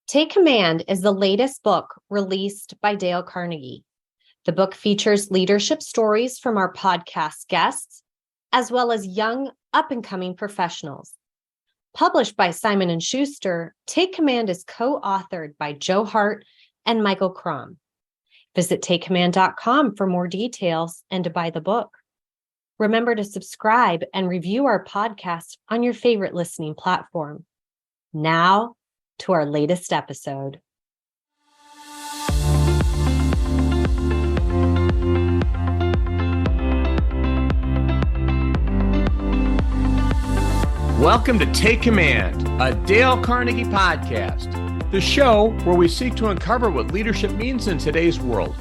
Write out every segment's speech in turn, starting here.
Take Command is the latest book released by Dale Carnegie. The book features leadership stories from our podcast guests, as well as young up-and-coming professionals. Published by Simon & Schuster, Take Command is co-authored by Joe Hart and Michael Crom. Visit takecommand.com for more details and to buy the book. Remember to subscribe and review our podcast on your favorite listening platform. Now, to our latest episode. Welcome to Take Command, a Dale Carnegie podcast, the show where we seek to uncover what leadership means in today's world.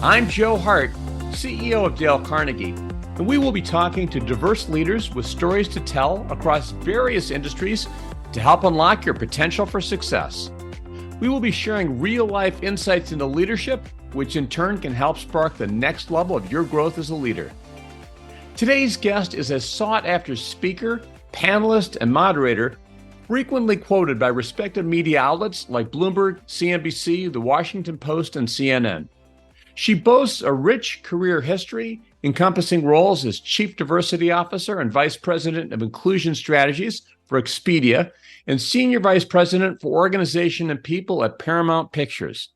I'm Joe Hart, CEO of Dale Carnegie, and we will be talking to diverse leaders with stories to tell across various industries to help unlock your potential for success. We will be sharing real-life insights into leadership, which in turn can help spark the next level of your growth as a leader. Today's guest is a sought-after speaker, panelist, and moderator, frequently quoted by respected media outlets like Bloomberg, CNBC, The Washington Post, and CNN. She boasts a rich career history encompassing roles as Chief Diversity Officer and Vice President of Inclusion Strategies for Expedia and Senior Vice President for Organization People at Paramount Pictures.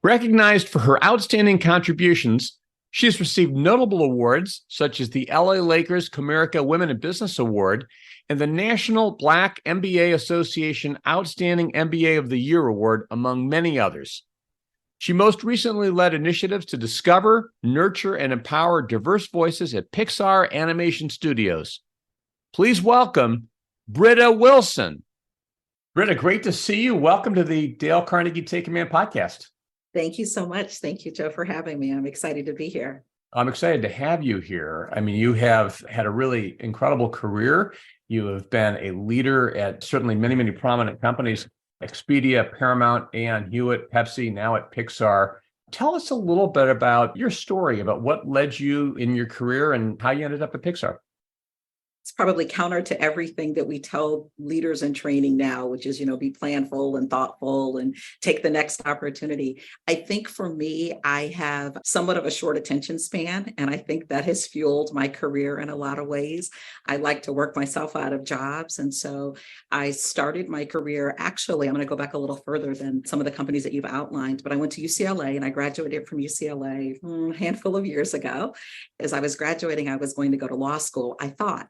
Recognized for her outstanding contributions, she has received notable awards such as the LA Lakers Comerica Women in Business Award and the National Black MBA Association Outstanding MBA of the Year Award, among many others. She most recently led initiatives to discover, nurture, and empower diverse voices at Pixar Animation Studios. Please welcome Britta Wilson. Britta, great to see you. Welcome to the Dale Carnegie Take Command podcast. Thank you so much. Thank you, Joe, for having me. I'm excited to be here. I'm excited to have you here. I mean, you have had a really incredible career. You have been a leader at certainly many, many prominent companies, Expedia, Paramount, Aon Hewitt, Pepsi, now at Pixar. Tell us a little bit about your story, about what led you in your career and how you ended up at Pixar. It's probably counter to everything that we tell leaders in training now, which is, be planful and thoughtful and take the next opportunity. I think for me, I have somewhat of a short attention span, and I think that has fueled my career in a lot of ways. I like to work myself out of jobs. And so I started my career, actually, I'm going to go back a little further than some of the companies that you've outlined, but I went to UCLA and I graduated from UCLA a handful of years ago. As I was graduating, I was going to go to law school, I thought,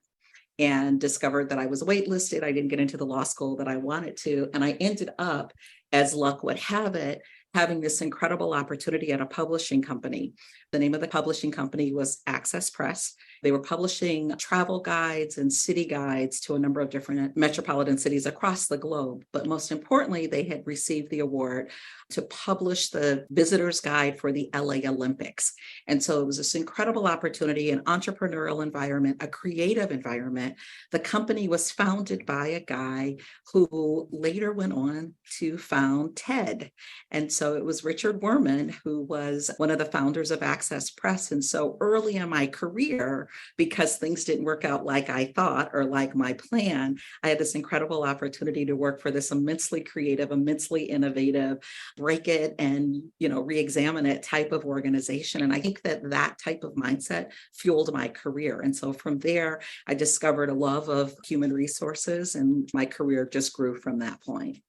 and discovered that I was waitlisted. I didn't get into the law school that I wanted to. And I ended up, as luck would have it, having this incredible opportunity at a publishing company. The name of the publishing company was Access Press. They were publishing travel guides and city guides to a number of different metropolitan cities across the globe. But most importantly, they had received the award to publish the visitor's guide for the LA Olympics. And so it was this incredible opportunity, an entrepreneurial environment, a creative environment. The company was founded by a guy who later went on to found TED. And so it was Richard Werman, who was one of the founders of Access Press. And so early in my career, because things didn't work out like I thought or like my plan, I had this incredible opportunity to work for this immensely creative, immensely innovative, break it and, re-examine it type of organization. And I think that type of mindset fueled my career. And so from there, I discovered a love of human resources, and my career just grew from that point.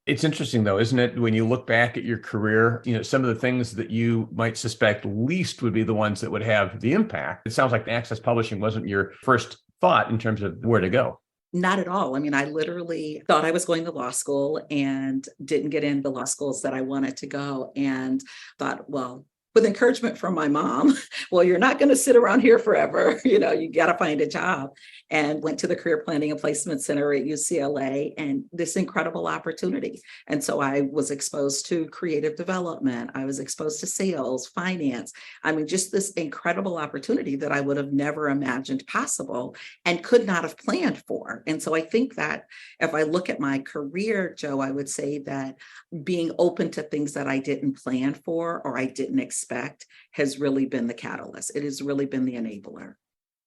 It's interesting, though, isn't it? When you look back at your career, some of the things that you might suspect least would be the ones that would have the impact. It sounds like Access Publishing wasn't your first thought in terms of where to go. Not at all. I mean, I literally thought I was going to law school and didn't get into the law schools that I wanted to go, and thought, well, with encouragement from my mom, well, you're not going to sit around here forever. You got to find a job. And went to the Career Planning and Placement Center at UCLA, and this incredible opportunity. And so I was exposed to creative development. I was exposed to sales, finance. I mean, just this incredible opportunity that I would have never imagined possible and could not have planned for. And so I think that if I look at my career, Joe, I would say that being open to things that I didn't plan for or I didn't expect has really been the catalyst. It has really been the enabler.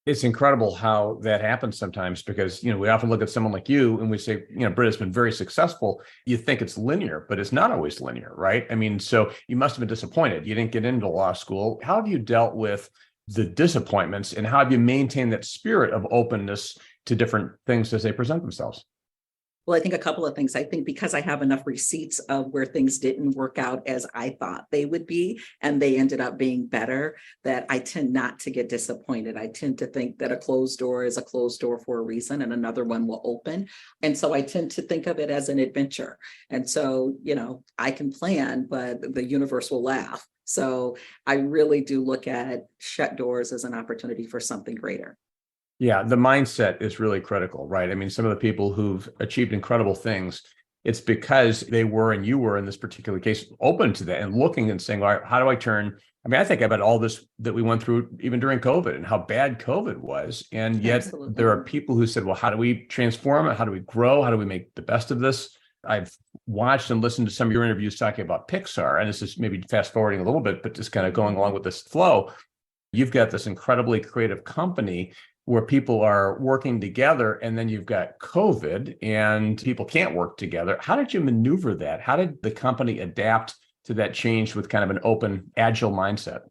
It's incredible how that happens sometimes because, we often look at someone like you and we say, Britta's been very successful. You think it's linear, but it's not always linear, right? I mean, so you must have been disappointed. You didn't get into law school. How have you dealt with the disappointments and how have you maintained that spirit of openness to different things as they present themselves? Well, I think a couple of things. I think because I have enough receipts of where things didn't work out as I thought they would be, and they ended up being better, that I tend not to get disappointed. I tend to think that a closed door is a closed door for a reason and another one will open. And so I tend to think of it as an adventure. And so, I can plan, but the universe will laugh. So I really do look at shut doors as an opportunity for something greater. Yeah, the mindset is really critical, right? I mean, some of the people who've achieved incredible things, it's because they were, and you were in this particular case, open to that and looking and saying, all right, how do I turn? I mean, I think about all this that we went through even during COVID and how bad COVID was. And yet Absolutely. there are people who said, well, how do we transform it? How do we grow? How do we make the best of this? I've watched and listened to some of your interviews talking about Pixar, and this is maybe fast forwarding a little bit, but just kind of going along with this flow. You've got this incredibly creative company where people are working together, and then you've got COVID and people can't work together. How did you maneuver that? How did the company adapt to that change with kind of an open, agile mindset?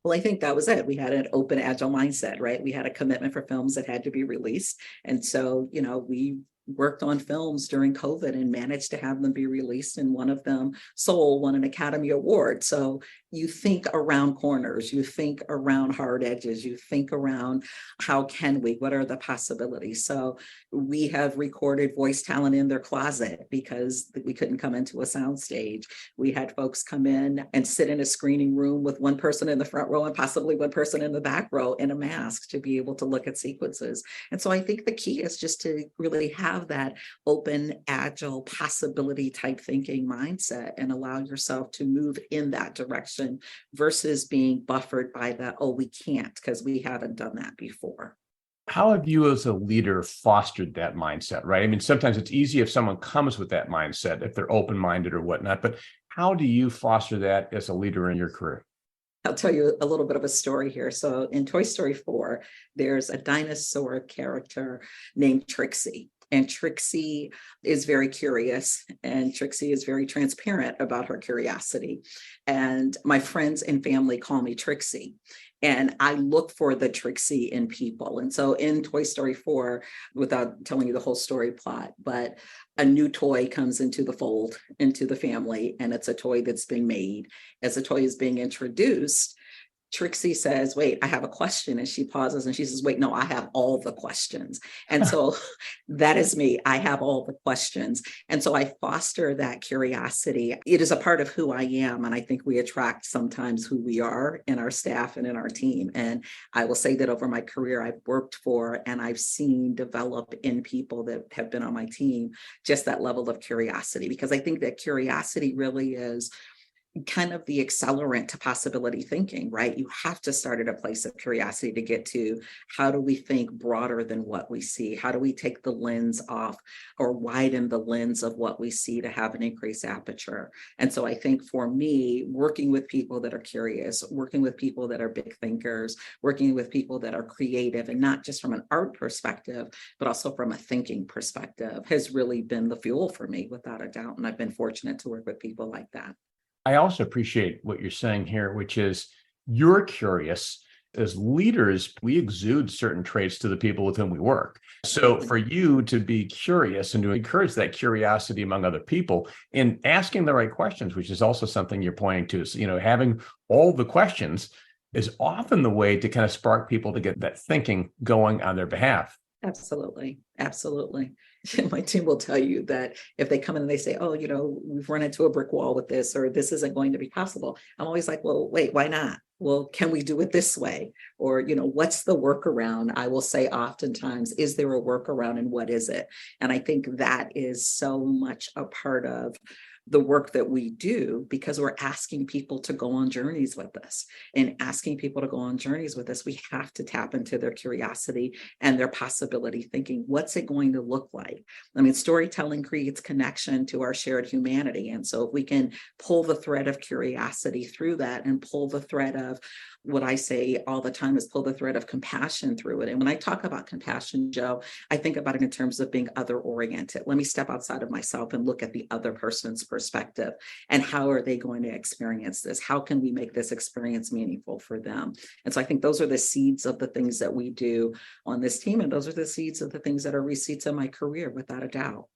Well, I think that was it. We had an open, agile mindset, right? We had a commitment for films that had to be released. And so, we worked on films during COVID and managed to have them be released. And one of them, Soul, won an Academy Award. So you think around corners, you think around hard edges, you think around how can we, what are the possibilities? So we have recorded voice talent in their closet because we couldn't come into a sound stage. We had folks come in and sit in a screening room with one person in the front row and possibly one person in the back row in a mask to be able to look at sequences. And so I think the key is just to really have that open, agile, possibility type thinking mindset and allow yourself to move in that direction versus being buffered by the, oh, we can't because we haven't done that before. How have you as a leader fostered that mindset, right? I mean, sometimes it's easy if someone comes with that mindset, if they're open-minded or whatnot, but how do you foster that as a leader in your career? I'll tell you a little bit of a story here. So in Toy Story 4, there's a dinosaur character named Trixie. And Trixie is very curious, and Trixie is very transparent about her curiosity. And my friends and family call me Trixie. And I look for the Trixie in people. And so in Toy Story 4, without telling you the whole story plot, but a new toy comes into the fold, into the family, and it's a toy that's being made. As a toy is being introduced, Trixie says, wait, I have a question. And she pauses and she says, wait, no, I have all the questions. And so that is me. I have all the questions. And so I foster that curiosity. It is a part of who I am. And I think we attract sometimes who we are in our staff and in our team. And I will say that over my career, I've worked for and I've seen develop in people that have been on my team, just that level of curiosity, because I think that curiosity really is kind of the accelerant to possibility thinking, right? You have to start at a place of curiosity to get to how do we think broader than what we see? How do we take the lens off or widen the lens of what we see to have an increased aperture? And so I think for me, working with people that are curious, working with people that are big thinkers, working with people that are creative, and not just from an art perspective, but also from a thinking perspective, has really been the fuel for me, without a doubt. And I've been fortunate to work with people like that. I also appreciate what you're saying here, which is you're curious. As leaders, we exude certain traits to the people with whom we work. So for you to be curious and to encourage that curiosity among other people and asking the right questions, which is also something you're pointing to, is, having all the questions is often the way to kind of spark people to get that thinking going on their behalf. Absolutely. Absolutely. My team will tell you that if they come in and they say, oh, we've run into a brick wall with this, or this isn't going to be possible. I'm always like, well, wait, why not? Well, can we do it this way? Or, what's the workaround? I will say oftentimes, is there a workaround and what is it? And I think that is so much a part of the work that we do because we're asking people to go on journeys with us. And asking people to go on journeys with us, we have to tap into their curiosity and their possibility thinking. What's it going to look like? I mean, storytelling creates connection to our shared humanity. And so if we can pull the thread of curiosity through that and pull the thread of what I say all the time is pull the thread of compassion through it. And when I talk about compassion, Joe, I think about it in terms of being other oriented. Let me step outside of myself and look at the other person's perspective and how are they going to experience this? How can we make this experience meaningful for them? And so I think those are the seeds of the things that we do on this team. And those are the seeds of the things that are receipts in my career, without a doubt.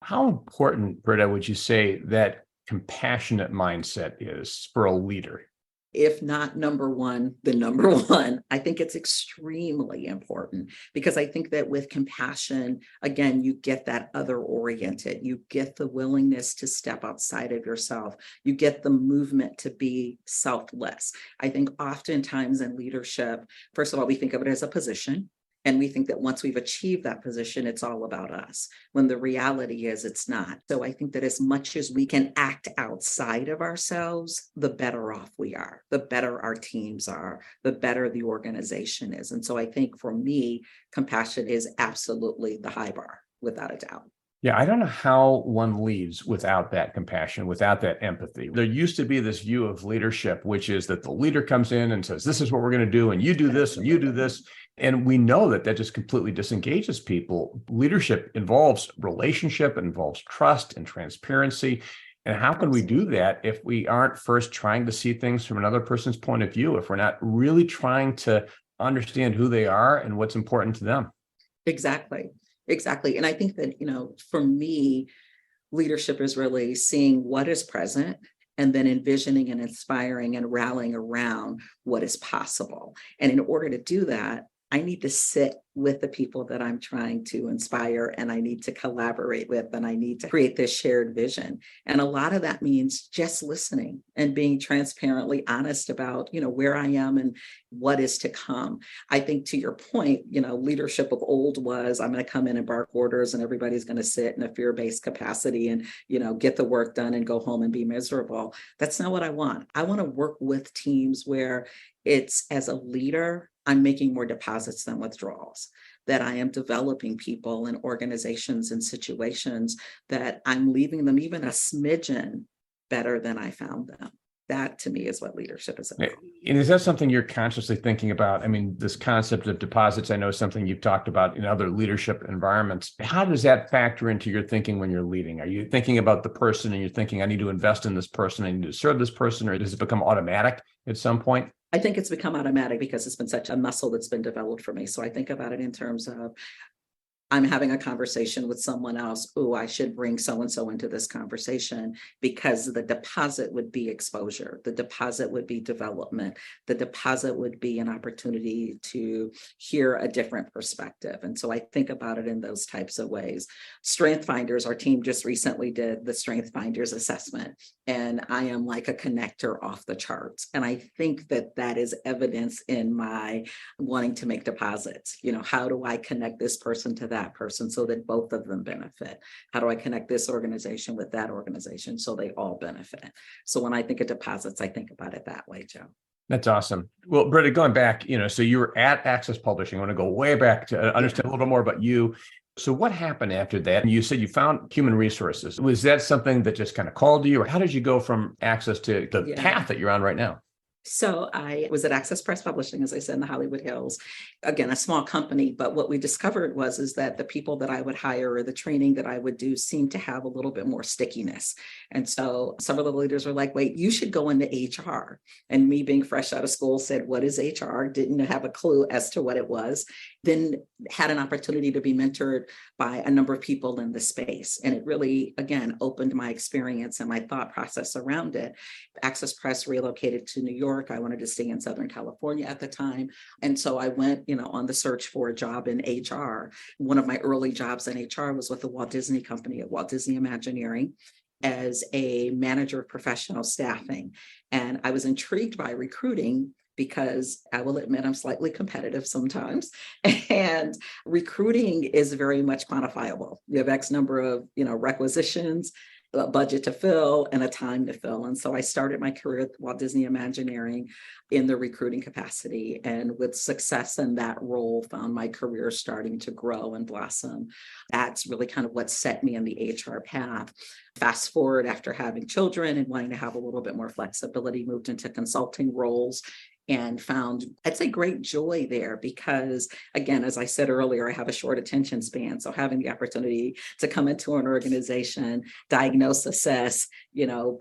How important, Britta, would you say that compassionate mindset is for a leader? If not number one, the number one. I think it's extremely important because I think that with compassion, again, you get that other oriented, you get the willingness to step outside of yourself, you get the movement to be selfless. I think oftentimes in leadership, first of all, we think of it as a position. And we think that once we've achieved that position, it's all about us, when the reality is it's not. So I think that as much as we can act outside of ourselves, the better off we are, the better our teams are, the better the organization is. And so I think for me, compassion is absolutely the high bar, without a doubt. Yeah, I don't know how one leads without that compassion, without that empathy. There used to be this view of leadership, which is that the leader comes in and says, this is what we're going to do, and you do this, and you do this. And we know that that just completely disengages people. Leadership involves relationship, it involves trust and transparency. And how can we do that if we aren't first trying to see things from another person's point of view, if we're not really trying to understand who they are and what's important to them? Exactly. And I think that, for me, leadership is really seeing what is present and then envisioning and inspiring and rallying around what is possible. And in order to do that, I need to sit with the people that I'm trying to inspire, and I need to collaborate with, and I need to create this shared vision. And a lot of that means just listening and being transparently honest about, where I am and what is to come. I think to your point, leadership of old was, I'm going to come in and bark orders and everybody's going to sit in a fear-based capacity and, get the work done and go home and be miserable. That's not what I want. I want to work with teams where it's, as a leader, I'm making more deposits than withdrawals, that I am developing people and organizations and situations that I'm leaving them even a smidgen better than I found them. That to me is what leadership is about. And is that something you're consciously thinking about? I mean, this concept of deposits, I know is something you've talked about in other leadership environments. How does that factor into your thinking when you're leading? Are you thinking about the person and you're thinking, I need to invest in this person, I need to serve this person, or does it become automatic at some point? I think it's become automatic because it's been such a muscle that's been developed for me. So I think about it in terms of, I'm having a conversation with someone else. Oh, I should bring so-and-so into this conversation because the deposit would be exposure. The deposit would be development. The deposit would be an opportunity to hear a different perspective. And so I think about it in those types of ways. Strength Finders, our team just recently did the Strength Finders assessment, and I am like a connector off the charts. And I think that that is evidence in my wanting to make deposits. How do I connect this person to that person so that both of them benefit? How do I connect this organization with that organization so they all benefit? So when I think of deposits, I think about it that way, Joe. That's awesome. Well, Britta, going back, so you were at Access Publishing. I want to go way back to understand a little bit more about you. So what happened after that? You said you found human resources. Was that something that just kind of called to you, or how did you go from Access to the path that you're on right now? So I was at Access Press Publishing, as I said, in the Hollywood Hills. Again, a small company, but what we discovered is that the people that I would hire or the training that I would do seemed to have a little bit more stickiness. And so some of the leaders were like, wait, you should go into HR. And me being fresh out of school said, what is HR? Didn't have a clue as to what it was. Then had an opportunity to be mentored by a number of people in the space. And it really, again, opened my experience and my thought process around it. Access Press relocated to New York. I wanted to stay in Southern California at the time. And so I went, on the search for a job in HR. One of my early jobs in HR was with the Walt Disney Company at Walt Disney Imagineering as a manager of professional staffing. And I was intrigued by recruiting because I will admit I'm slightly competitive sometimes. And recruiting is very much quantifiable. You have X number of, requisitions. a budget to fill and a time to fill. And so I started my career at Walt Disney Imagineering in the recruiting capacity, and with success in that role, found my career starting to grow and blossom. That's really kind of what set me in the HR path. Fast forward, after having children and wanting to have a little bit more flexibility, moved into consulting roles and found, I'd say, great joy there because, again, as I said earlier, I have a short attention span. So having the opportunity to come into an organization, diagnose, assess,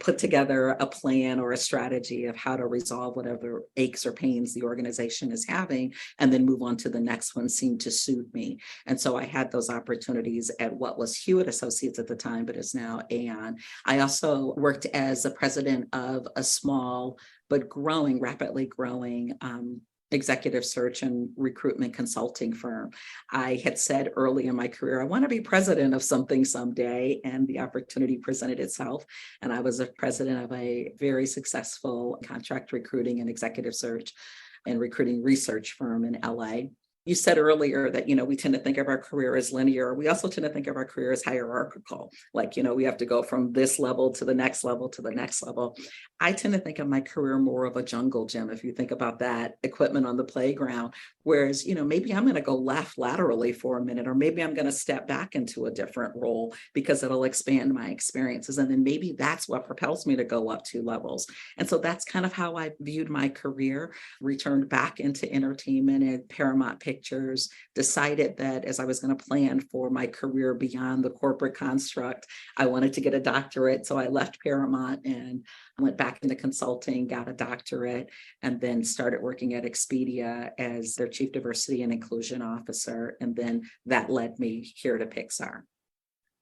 put together a plan or a strategy of how to resolve whatever aches or pains the organization is having, and then move on to the next one seemed to suit me. And so I had those opportunities at what was Hewitt Associates at the time, but is now Aon. I also worked as the president of a small but rapidly growing executive search and recruitment consulting firm. I had said early in my career, I want to be president of something someday, and the opportunity presented itself. And I was a president of a very successful contract recruiting and executive search and recruiting research firm in LA. You said earlier that, we tend to think of our career as linear. We also tend to think of our career as hierarchical. Like, we have to go from this level to the next level to the next level. I tend to think of my career more of a jungle gym, if you think about that equipment on the playground. Whereas, maybe I'm going to go left laterally for a minute, or maybe I'm going to step back into a different role because it'll expand my experiences. And then maybe that's what propels me to go up 2 levels. And so that's kind of how I viewed my career. Returned back into entertainment at Paramount Pictures, decided that as I was going to plan for my career beyond the corporate construct, I wanted to get a doctorate. So I left Paramount and went back into consulting, got a doctorate, and then started working at Expedia as their chief diversity and inclusion officer. And then that led me here to Pixar.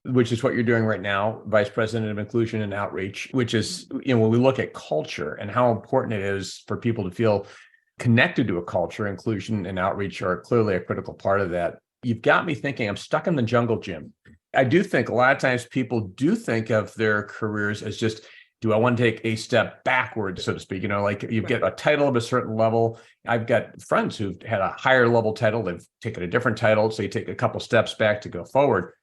Which is what you're doing right now, Vice President of Inclusion and Outreach, which is, when we look at culture and how important it is for people to feel connected to a culture, inclusion and outreach are clearly a critical part of that. You've got me thinking, I'm stuck in the jungle gym. I do think a lot of times people do think of their careers as just, do I want to take a step backwards, so to speak? Like you get a title of a certain level. I've got friends who've had a higher level title. They've taken a different title. So you take a couple steps back to go forward.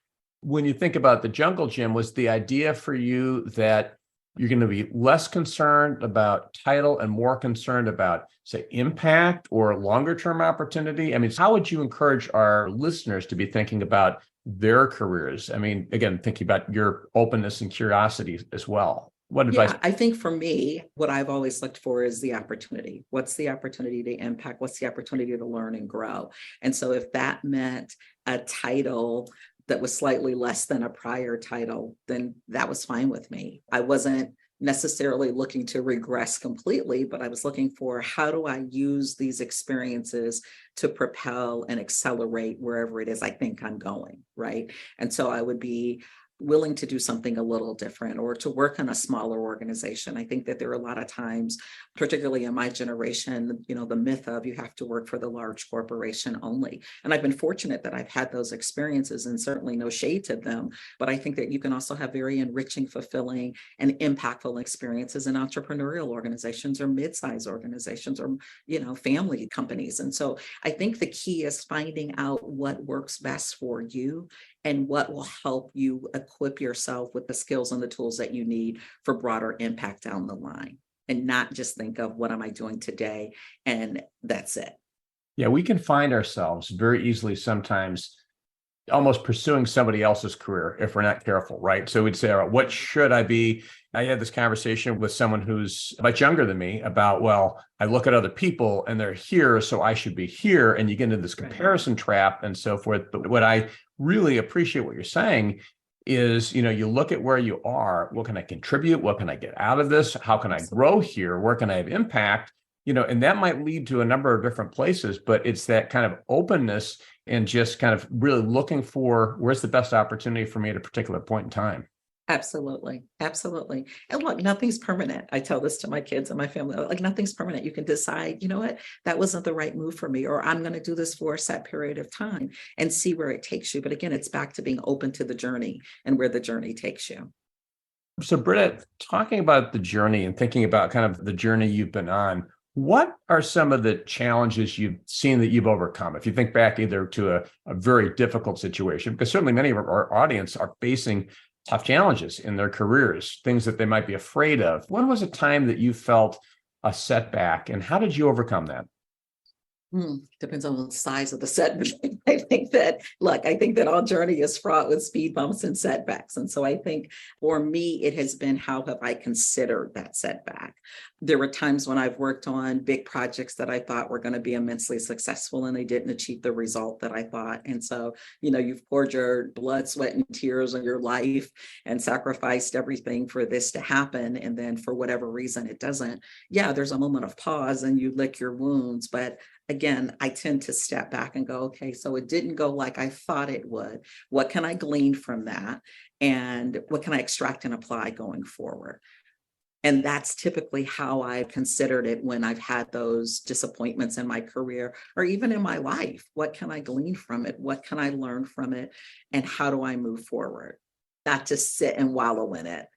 When you think about the jungle gym, was the idea for you that you're going to be less concerned about title and more concerned about, say, impact or longer term opportunity? I mean, how would you encourage our listeners to be thinking about their careers? I mean, again, thinking about your openness and curiosity as well. What advice? I think for me, what I've always looked for is the opportunity. What's the opportunity to impact? What's the opportunity to learn and grow? And so if that meant a title that was slightly less than a prior title, then that was fine with me. I wasn't necessarily looking to regress completely, but I was looking for, how do I use these experiences to propel and accelerate wherever it is I think I'm going, right? And so I would be willing to do something a little different, or to work in a smaller organization. I think that there are a lot of times, particularly in my generation, the myth of you have to work for the large corporation only. And I've been fortunate that I've had those experiences, and certainly no shade to them. But I think that you can also have very enriching, fulfilling, and impactful experiences in entrepreneurial organizations or mid-sized organizations or, family companies. And so I think the key is finding out what works best for you and what will help you equip yourself with the skills and the tools that you need for broader impact down the line, and not just think of, what am I doing today? And that's it. Yeah, we can find ourselves very easily sometimes almost pursuing somebody else's career if we're not careful, right? So we'd say, all right, what should I be? I had this conversation with someone who's much younger than me about, well, I look at other people and they're here, so I should be here. And you get into this comparison trap and so forth. But what I really appreciate what you're saying is, you look at where you are, what can I contribute? What can I get out of this? How can I grow here? Where can I have impact? And that might lead to a number of different places, but it's that kind of openness and just kind of really looking for, where's the best opportunity for me at a particular point in time. Absolutely. Absolutely. And look, nothing's permanent. I tell this to my kids and my family, like, nothing's permanent. You can decide, what, that wasn't the right move for me, or I'm going to do this for a set period of time and see where it takes you. But again, it's back to being open to the journey and where the journey takes you. So Britta, talking about the journey and thinking about kind of the journey you've been on, what are some of the challenges you've seen that you've overcome? If you think back either to a very difficult situation, because certainly many of our audience are facing tough challenges in their careers, things that they might be afraid of. When was a time that you felt a setback, and how did you overcome that? Depends on the size of the setback. I think that our journey is fraught with speed bumps and setbacks. And so I think for me, it has been, how have I considered that setback? There were times when I've worked on big projects that I thought were going to be immensely successful, and they didn't achieve the result that I thought. And so, you've poured your blood, sweat, and tears on your life and sacrificed everything for this to happen. And then for whatever reason, it doesn't. Yeah, there's a moment of pause and you lick your wounds. But again, I tend to step back and go, okay, so it didn't go like I thought it would. What can I glean from that? And what can I extract and apply going forward? And that's typically how I've considered it when I've had those disappointments in my career or even in my life. What can I glean from it? What can I learn from it? And how do I move forward? Not just sit and wallow in it.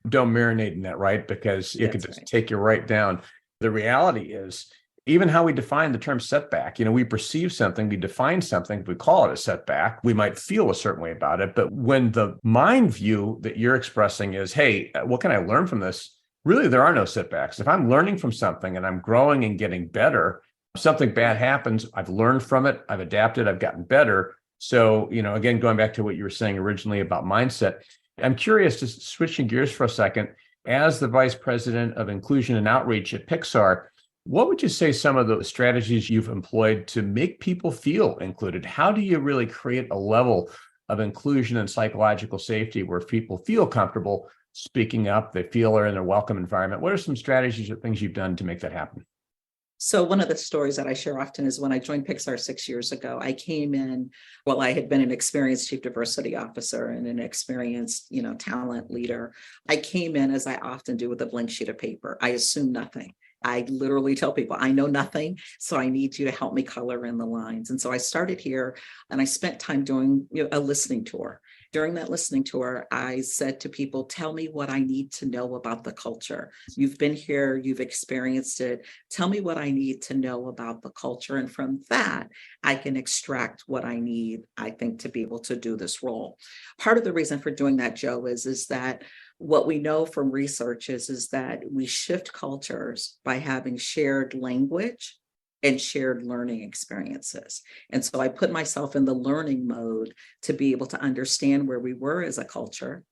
Don't marinate in that, right? Because it could just take you right down. The reality is, even how we define the term setback, we perceive something, we define something, we call it a setback, we might feel a certain way about it. But when the mind view that you're expressing is, hey, what can I learn from this? Really, there are no setbacks. If I'm learning from something and I'm growing and getting better, something bad happens, I've learned from it, I've adapted, I've gotten better. So, again, going back to what you were saying originally about mindset, I'm curious, just switching gears for a second, as the Vice President of Inclusion and Outreach at Pixar, what would you say some of the strategies you've employed to make people feel included? How do you really create a level of inclusion and psychological safety where people feel comfortable speaking up, they feel they're in a welcome environment? What are some strategies or things you've done to make that happen? So one of the stories that I share often is when I joined Pixar 6 years ago, I came in, I had been an experienced chief diversity officer and an experienced, talent leader. I came in, as I often do, with a blank sheet of paper. I assume nothing. I literally tell people, I know nothing, so I need you to help me color in the lines. And so I started here and I spent time doing a listening tour. During that listening tour, I said to people, tell me what I need to know about the culture. You've been here, you've experienced it. Tell me what I need to know about the culture. And from that, I can extract what I need, I think, to be able to do this role. Part of the reason for doing that, Joe, is that what we know from research is that we shift cultures by having shared language and shared learning experiences. And so I put myself in the learning mode to be able to understand where we were as a culture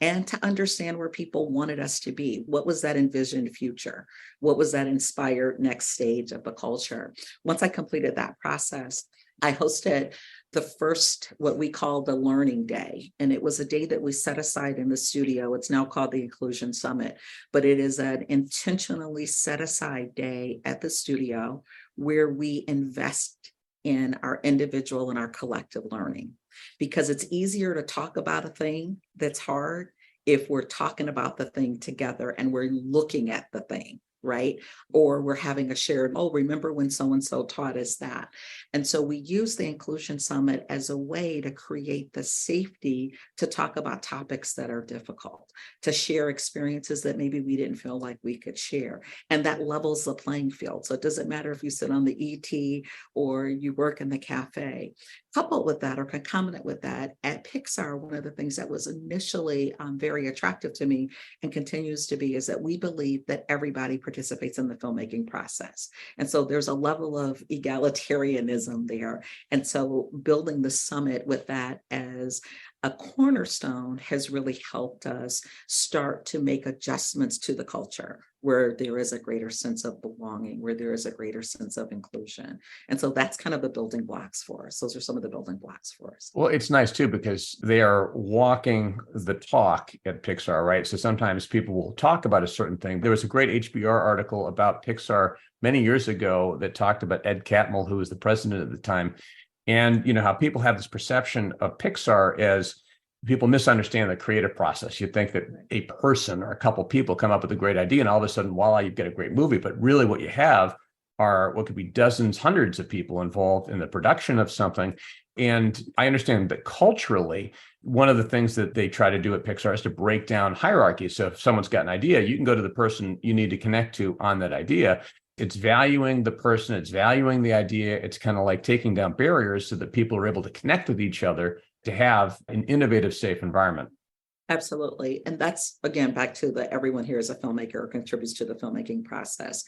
and to understand where people wanted us to be. What was that envisioned future? What was that inspired next stage of the culture? Once I completed that process, I hosted the first, what we call the Learning Day. And it was a day that we set aside in the studio. It's now called the Inclusion Summit, but it is an intentionally set aside day at the studio where we invest in our individual and our collective learning. Because it's easier to talk about a thing that's hard if we're talking about the thing together and we're looking at the thing. Right? Or we're having a shared, remember when so-and-so taught us that. And so we use the Inclusion Summit as a way to create the safety to talk about topics that are difficult, to share experiences that maybe we didn't feel like we could share. And that levels the playing field. So it doesn't matter if you sit on the ET or you work in the cafe. Coupled with that, or concomitant with that, at Pixar, one of the things that was initially very attractive to me and continues to be is that we believe that everybody participates in the filmmaking process. And so there's a level of egalitarianism there. And so building the summit with that as a cornerstone has really helped us start to make adjustments to the culture where there is a greater sense of belonging, where there is a greater sense of inclusion. And so that's kind of the building blocks for us. Those are some of the building blocks for us. Well, it's nice too, because they are walking the talk at Pixar, right? So sometimes people will talk about a certain thing. There was a great HBR article about Pixar many years ago that talked about Ed Catmull, who was the president at the time. And how people have this perception of Pixar as people misunderstand the creative process. You think that a person or a couple people come up with a great idea and all of a sudden, voila, you get a great movie. But really what you have are what could be dozens, hundreds of people involved in the production of something. And I understand that culturally, one of the things that they try to do at Pixar is to break down hierarchy. So if someone's got an idea, you can go to the person you need to connect to on that idea. It's valuing the person, it's valuing the idea. It's kind of like taking down barriers so that people are able to connect with each other to have an innovative, safe environment. Absolutely. And that's, again, back to the everyone here is a filmmaker or contributes to the filmmaking process.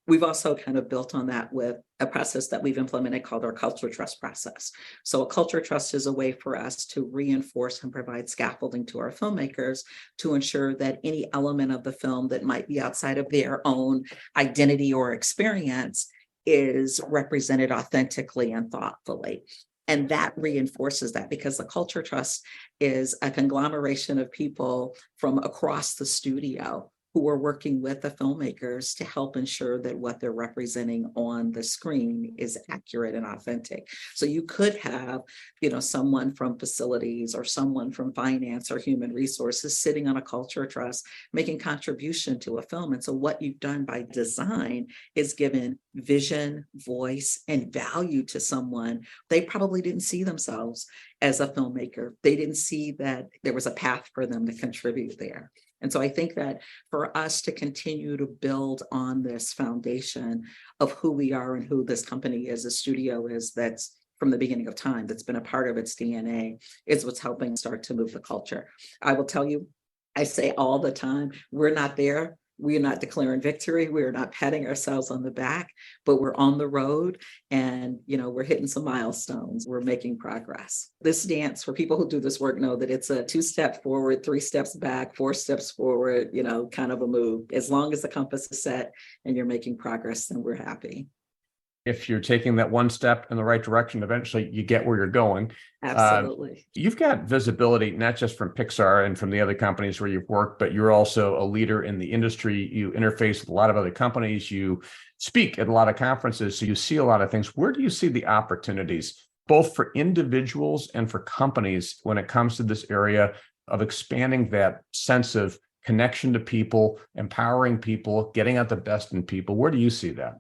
We've also kind of built on that with a process that we've implemented called our culture trust process. So a culture trust is a way for us to reinforce and provide scaffolding to our filmmakers to ensure that any element of the film that might be outside of their own identity or experience is represented authentically and thoughtfully. And that reinforces that because the culture trust is a conglomeration of people from across the studio who are working with the filmmakers to help ensure that what they're representing on the screen is accurate and authentic. So you could have, someone from facilities or someone from finance or human resources sitting on a culture trust, making contribution to a film. And so what you've done by design is given vision, voice, and value to someone. They probably didn't see themselves as a filmmaker. They didn't see that there was a path for them to contribute there. And so I think that for us to continue to build on this foundation of who we are and who this company is, a studio is, that's from the beginning of time, that's been a part of its DNA, is what's helping start to move the culture. I will tell you, I say all the time, we're not there. We are not declaring victory. We are not patting ourselves on the back, but we're on the road and, we're hitting some milestones. We're making progress. This dance, for people who do this work, know that it's a 2-step forward, 3 steps back, 4 steps forward, kind of a move. As long as the compass is set and you're making progress, then we're happy. If you're taking that one step in the right direction, eventually you get where you're going. Absolutely. You've got visibility, not just from Pixar and from the other companies where you've worked, but you're also a leader in the industry. You interface with a lot of other companies. You speak at a lot of conferences. So you see a lot of things. Where do you see the opportunities, both for individuals and for companies, when it comes to this area of expanding that sense of connection to people, empowering people, getting out the best in people? Where do you see that?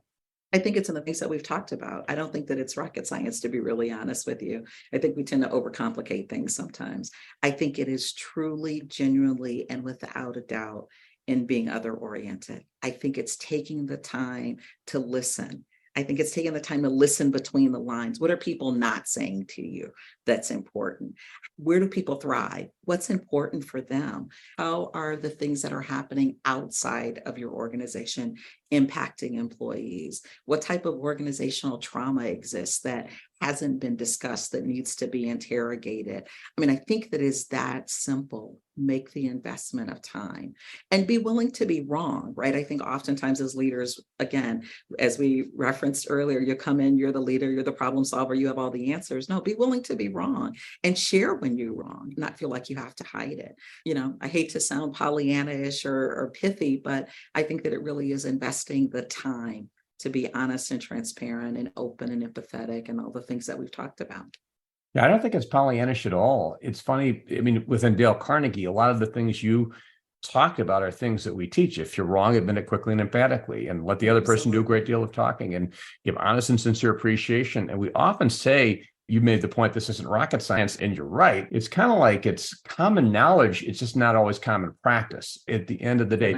I think it's in the things that we've talked about. I don't think that it's rocket science, to be really honest with you. I think we tend to overcomplicate things sometimes. I think it is truly, genuinely, and without a doubt in being other oriented. I think it's taking the time to listen. I think it's taking the time to listen between the lines. What are people not saying to you that's important? Where do people thrive? What's important for them? How are the things that are happening outside of your organization impacting employees? What type of organizational trauma exists that hasn't been discussed that needs to be interrogated? I think that is that simple. Make the investment of time and be willing to be wrong, right? I think oftentimes as leaders, again, as we referenced earlier, you come in, you're the leader, you're the problem solver, you have all the answers. No, be willing to be wrong and share when you're wrong, not feel like you have to hide it. I hate to sound Pollyanna-ish or pithy, but I think that it really is investing the time to be honest and transparent and open and empathetic and all the things that we've talked about. Yeah, I don't think it's Pollyannish at all. It's funny. Within Dale Carnegie, a lot of the things you talked about are things that we teach. If you're wrong, admit it quickly and emphatically, and let the other person do a great deal of talking, and give honest and sincere appreciation. And we often say, you made the point, this isn't rocket science, and you're right. It's kind of like it's common knowledge. It's just not always common practice. At the end of the day,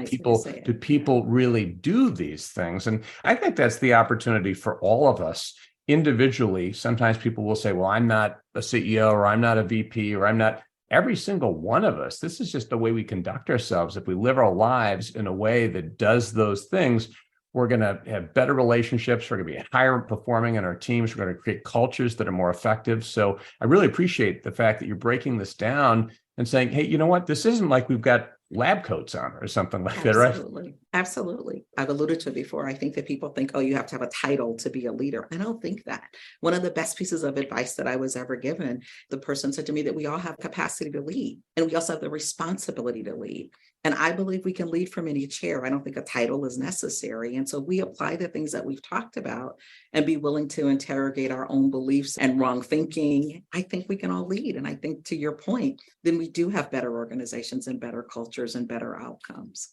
people really do these things? And I think that's the opportunity for all of us individually. Sometimes people will say, well, I'm not a CEO, or I'm not a VP, or I'm not. Every single one of us, this is just the way we conduct ourselves. If we live our lives in a way that does those things, we're going to have better relationships. We're going to be higher performing in our teams. We're going to create cultures that are more effective. So I really appreciate the fact that you're breaking this down and saying, hey, you know what? This isn't like we've got lab coats on or something like that, right? Absolutely. I've alluded to it before. I think that people think, oh, you have to have a title to be a leader. I don't think that. One of the best pieces of advice that I was ever given, the person said to me that we all have capacity to lead, and we also have the responsibility to lead. And I believe we can lead from any chair. I don't think a title is necessary. And so we apply the things that we've talked about and be willing to interrogate our own beliefs and wrong thinking. I think we can all lead. And I think, to your point, then we do have better organizations and better cultures and better outcomes.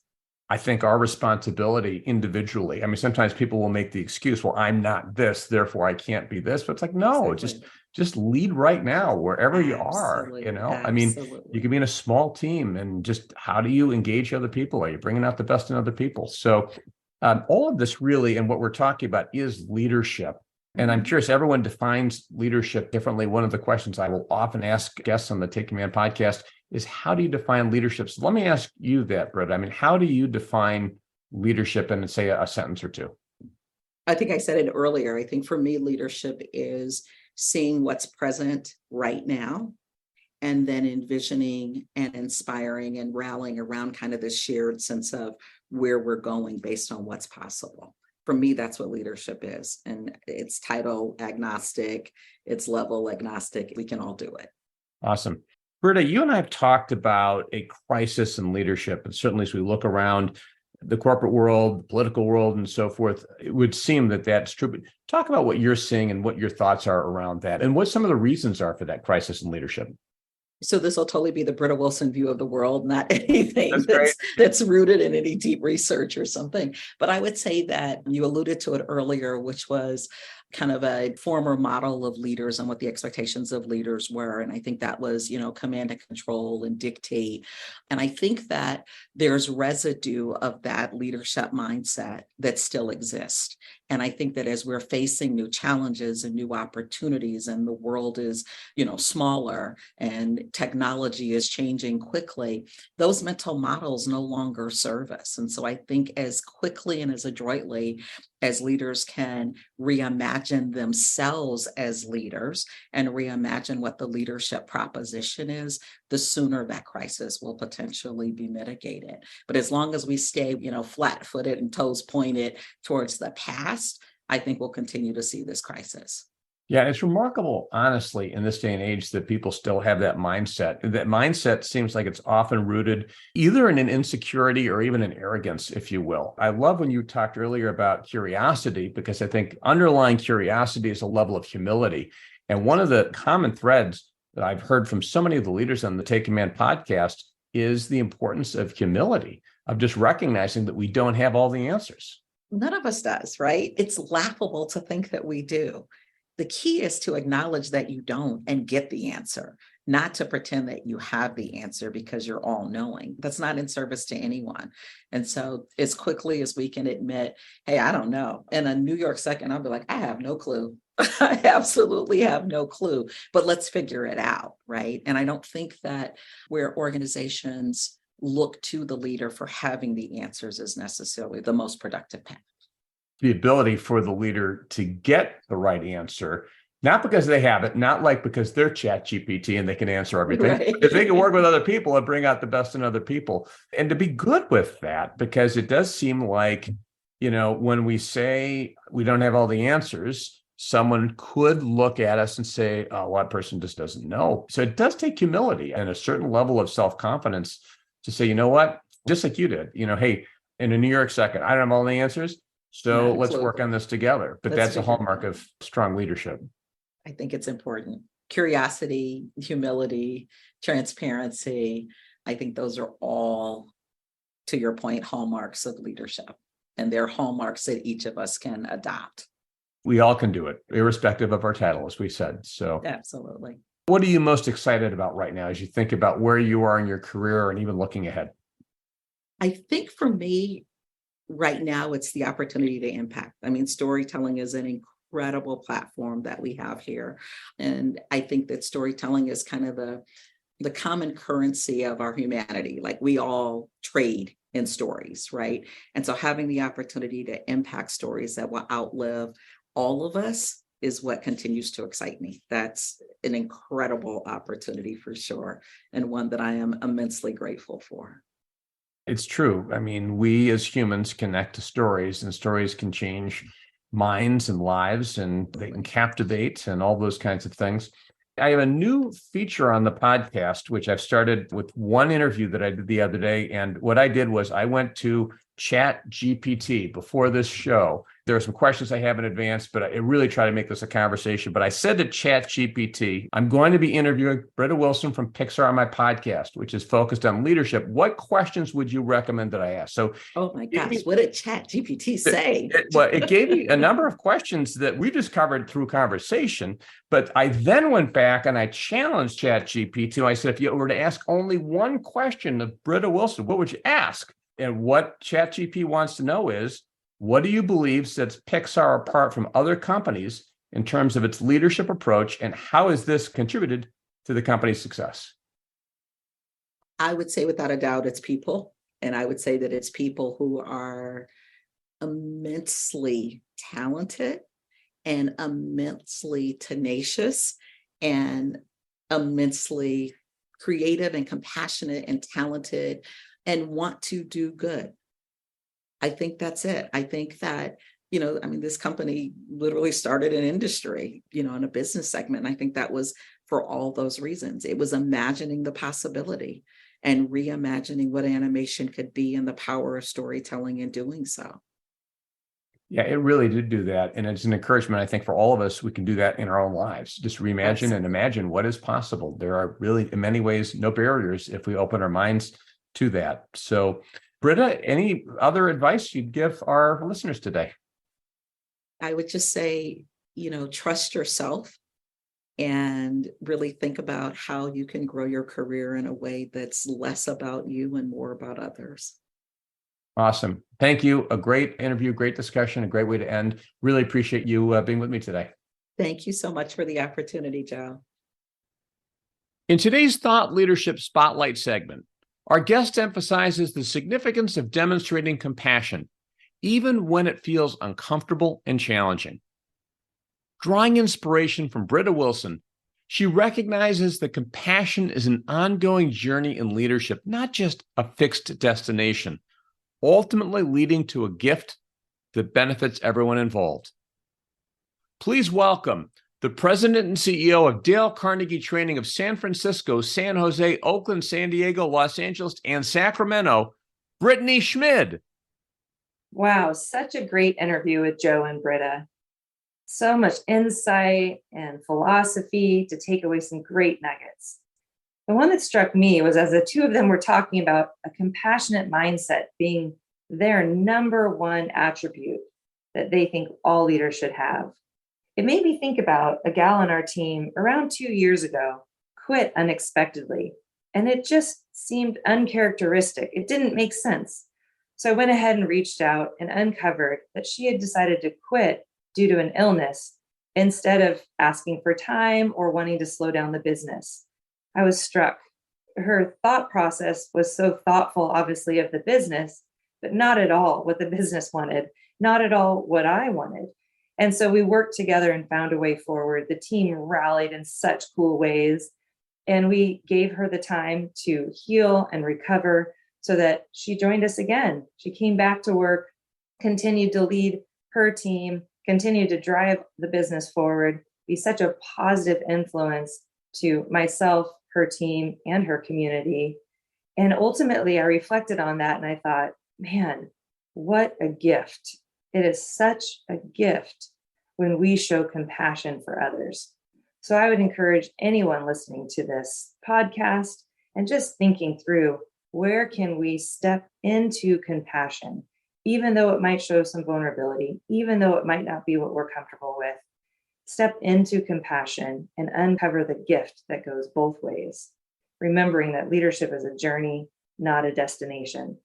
I think our responsibility individually, sometimes people will make the excuse, well, I'm not this, therefore I can't be this. But it's like, no, just lead right now, wherever you are, you can be in a small team, and just how do you engage other people? Are you bringing out the best in other people? So all of this really, and what we're talking about, is leadership. And I'm curious, everyone defines leadership differently. One of the questions I will often ask guests on the Take Command podcast is, how do you define leadership? So let me ask you that, Britta. I mean, how do you define leadership in, say, a sentence or two? I think I said it earlier. I think for me, leadership is seeing what's present right now and then envisioning and inspiring and rallying around kind of this shared sense of where we're going based on what's possible. For me, that's what leadership is. And it's title agnostic, it's level agnostic. We can all do it. Awesome. Britta, you and I have talked about a crisis in leadership. And certainly as we look around the corporate world, the political world, and so forth, it would seem that that's true. But talk about what you're seeing and what your thoughts are around that and what some of the reasons are for that crisis in leadership. So this will totally be the Britta Wilson view of the world, not anything That's that's rooted in any deep research or something. But I would say that you alluded to it earlier, which was kind of a former model of leaders and what the expectations of leaders were. And I think that was, command and control and dictate. And I think that there's residue of that leadership mindset that still exists. And I think that as we're facing new challenges and new opportunities, and the world is, smaller and technology is changing quickly, those mental models no longer serve us. And so I think as quickly and as adroitly as leaders can reimagine themselves as leaders and reimagine what the leadership proposition is, the sooner that crisis will potentially be mitigated. But as long as we stay, flat-footed and toes pointed towards the past, I think we'll continue to see this crisis. Yeah, it's remarkable, honestly, in this day and age that people still have that mindset. That mindset seems like it's often rooted either in an insecurity or even an arrogance, if you will. I love when you talked earlier about curiosity, because I think underlying curiosity is a level of humility. And one of the common threads that I've heard from so many of the leaders on the Take Command podcast is the importance of humility, of just recognizing that we don't have all the answers. None of us does, right? It's laughable to think that we do. The key is to acknowledge that you don't and get the answer, not to pretend that you have the answer because you're all knowing. That's not in service to anyone. And so as quickly as we can admit, hey, I don't know. In a New York second, I'll be like, I have no clue. I absolutely have no clue, but let's figure it out, right? And I don't think that where organizations look to the leader for having the answers is necessarily the most productive path. The ability for the leader to get the right answer, not because they have it, not like because they're Chat GPT and they can answer everything. Right. If they can work with other people and bring out the best in other people, and to be good with that, because it does seem like, when we say we don't have all the answers, someone could look at us and say, oh, that person just doesn't know. So it does take humility and a certain level of self-confidence to say, you know what, just like you did, hey, in a New York second, I don't have all the answers. So let's work on this together. But that's a hallmark of strong leadership. I think it's important. Curiosity, humility, transparency. I think those are all, to your point, hallmarks of leadership. And they're hallmarks that each of us can adopt. We all can do it, irrespective of our title, as we said. So absolutely. What are you most excited about right now as you think about where you are in your career and even looking ahead? I think for me, right now, it's the opportunity to impact. I mean, storytelling is an incredible platform that we have here. And I think that storytelling is kind of the common currency of our humanity. Like, we all trade in stories, right? And so having the opportunity to impact stories that will outlive all of us is what continues to excite me. That's an incredible opportunity for sure, and one that I am immensely grateful for. It's true. I mean, we as humans connect to stories, and stories can change minds and lives, and they can captivate and all those kinds of things. I have a new feature on the podcast, which I've started with one interview that I did the other day. And what I did was I went to Chat GPT before this show. There are some questions I have in advance, but I really try to make this a conversation. But I said to Chat GPT, I'm going to be interviewing Britta Wilson from Pixar on my podcast, which is focused on leadership. What questions would you recommend that I ask? So, oh my gosh, what did Chat GPT say? It gave me a number of questions that we just covered through conversation. But I then went back and I challenged Chat GPT. I said, if you were to ask only one question of Britta Wilson, what would you ask? And what ChatGPT wants to know is, what do you believe sets Pixar apart from other companies in terms of its leadership approach, and how has this contributed to the company's success? I would say without a doubt, it's people. And I would say that it's people who are immensely talented and immensely tenacious and immensely creative and compassionate and talented and want to do good. I think that's it. I think that, this company literally started an industry, in a business segment. And I think that was for all those reasons. It was imagining the possibility and reimagining what animation could be and the power of storytelling in doing so. Yeah, it really did do that. And it's an encouragement, I think, for all of us. We can do that in our own lives. Just reimagine and imagine what is possible. There are really, in many ways, no barriers if we open our minds to that. So, Britta, any other advice you'd give our listeners today? I would just say, trust yourself and really think about how you can grow your career in a way that's less about you and more about others. Awesome. Thank you. A great interview, great discussion, a great way to end. Really appreciate you being with me today. Thank you so much for the opportunity, Joe. In today's Thought Leadership Spotlight segment, our guest emphasizes the significance of demonstrating compassion, even when it feels uncomfortable and challenging. Drawing inspiration from Britta Wilson, she recognizes that compassion is an ongoing journey in leadership, not just a fixed destination, ultimately leading to a gift that benefits everyone involved. Please welcome the president and CEO of Dale Carnegie Training of San Francisco, San Jose, Oakland, San Diego, Los Angeles, and Sacramento, Brittany Schmid. Wow, such a great interview with Joe and Britta. So much insight and philosophy to take away some great nuggets. The one that struck me was as the two of them were talking about a compassionate mindset being their number one attribute that they think all leaders should have. It made me think about a gal on our team around 2 years ago, quit unexpectedly, and it just seemed uncharacteristic. It didn't make sense. So I went ahead and reached out and uncovered that she had decided to quit due to an illness instead of asking for time or wanting to slow down the business. I was struck. Her thought process was so thoughtful, obviously, of the business, but not at all what the business wanted, not at all what I wanted. And so we worked together and found a way forward. The team rallied in such cool ways, and we gave her the time to heal and recover so that she joined us again. She came back to work, continued to lead her team, continued to drive the business forward, be such a positive influence to myself, her team, and her community. And ultimately, I reflected on that and I thought, man, what a gift. It is such a gift when we show compassion for others. So I would encourage anyone listening to this podcast and just thinking through, where can we step into compassion, even though it might show some vulnerability, even though it might not be what we're comfortable with. Step into compassion and uncover the gift that goes both ways, remembering that leadership is a journey, not a destination.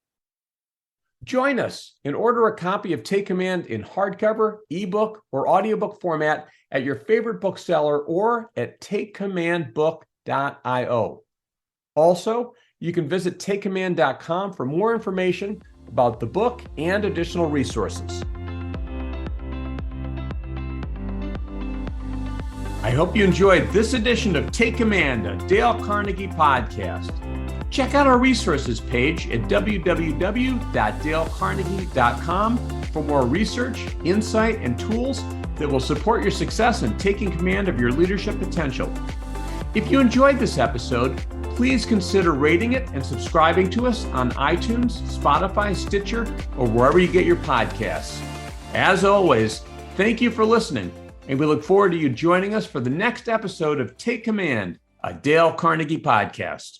Join us and order a copy of Take Command in hardcover, ebook, or audiobook format at your favorite bookseller or at takecommandbook.io. Also, you can visit takecommand.com for more information about the book and additional resources. I hope you enjoyed this edition of Take Command, a Dale Carnegie podcast. Check out our resources page at www.dalecarnegie.com for more research, insight, and tools that will support your success in taking command of your leadership potential. If you enjoyed this episode, please consider rating it and subscribing to us on iTunes, Spotify, Stitcher, or wherever you get your podcasts. As always, thank you for listening, and we look forward to you joining us for the next episode of Take Command, a Dale Carnegie podcast.